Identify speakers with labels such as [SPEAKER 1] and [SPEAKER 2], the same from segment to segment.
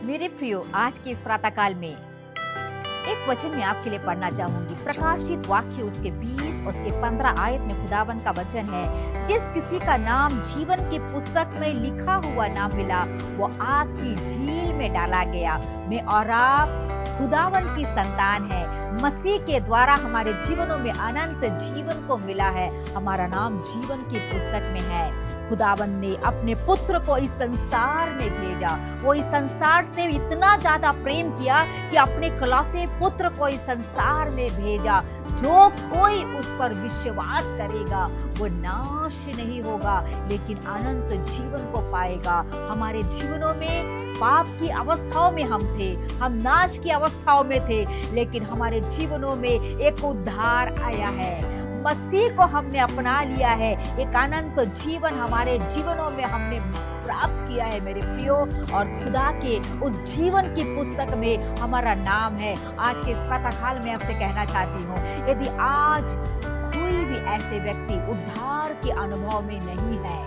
[SPEAKER 1] मेरे प्रियो, आज के इस प्रातःकाल में एक वचन मैं आपके लिए पढ़ना चाहूंगी। प्रकाशित वाक्य उसके 20 उसके 15 आयत में खुदावंद का वचन है, जिस किसी का नाम जीवन की पुस्तक में लिखा हुआ ना मिला वो आग की झील में डाला गया। मैं और आप खुदावन की संतान है। मसीह के द्वारा हमारे जीवनों में अनंत जीवन को मिला है। हमारा नाम जीवन की पुस्तक में है। खुदावन ने अपने पुत्र को इस संसार में भेजा। वो इस संसार से इतना ज्यादा प्रेम किया कि अपने इकलौते पुत्र को इस संसार में भेजा। जो कोई उस पर विश्वास करेगा वो नाश नहीं होगा लेकिन अनंत जीवन को पाएगा। हमारे जीवनों में पाप की अवस्थाओं में हम थे, हम नाश की अवस्थाओं में थे, लेकिन हमारे जीवनों में एक उद्धार आया है। मसीह को हमने अपना लिया है। एक अनंत जीवन हमारे जीवनों में हमने प्राप्त किया है मेरे प्रियो, और खुदा के उस जीवन की पुस्तक में हमारा नाम है। आज के इस प्रातःकाल में आपसे कहना चाहती हूँ, यदि आज कोई भी ऐसे व्यक्ति उद्धार के अनुभव में नहीं है,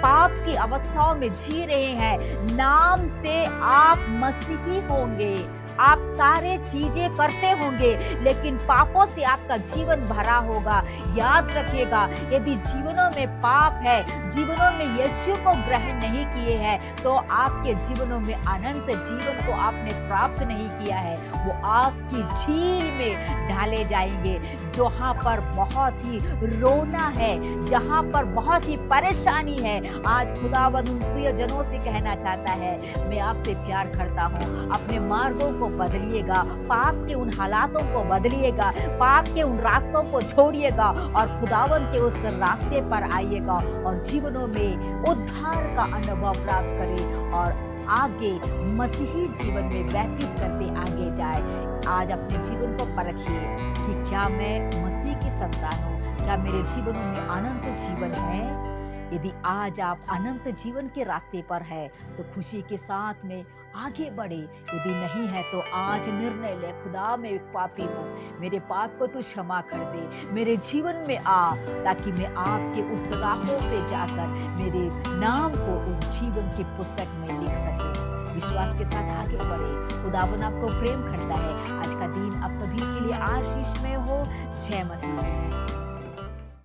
[SPEAKER 1] पाप की अवस्थाओं में जी रहे हैं, नाम से आप मसीही होंगे, आप सारे चीजें करते होंगे लेकिन पापों से आपका जीवन भरा होगा। याद रखिएगा, यदि जीवनों में पाप है, जीवनों में यीशु को ग्रहण नहीं किए हैं, तो आपके जीवनों में अनंत जीवन को आपने प्राप्त नहीं किया है। वो आपकी झील में डाले जाएंगे, जहाँ पर बहुत ही रोना है, जहाँ पर बहुत ही परेशानी है। आज खुदावंद उन प्रियजनों से कहना चाहता है, मैं आपसे प्यार करता हूँ। अपने मार्गों को बदलिएगा, पाप के उन हालातों को बदलिएगा, पाप के उन रास्तों को छोड़िएगा और खुदावंद के उस रास्ते पर आइएगा और जीवनों में उद्धार का अनुभव प्राप्त करें और आगे मसीही जीवन में व्यतीत करते आगे जाए। आज अपने जीवन को परखिए कि क्या मैं मसीह की संतान हूँ, क्या मेरे जीवनों में अनंत जीवन है। यदि आज आप अनंत जीवन के रास्ते पर है तो खुशी के साथ में आगे बढ़े। यदि नहीं है तो आज निर्णय ले, खुदा मैं एक पापी हूँ, मेरे पाप को तू क्षमा कर दे, मेरे जीवन में आ, ताकि मैं आपके उस राहों पे जाकर मेरे नाम को उस जीवन की पुस्तक में लिख सकूं। विश्वास के साथ आगे बढ़े। खुदावन आपको प्रेम करता है। आज का दिन आप सभी के लिए आशीष में हो। जय मसीह।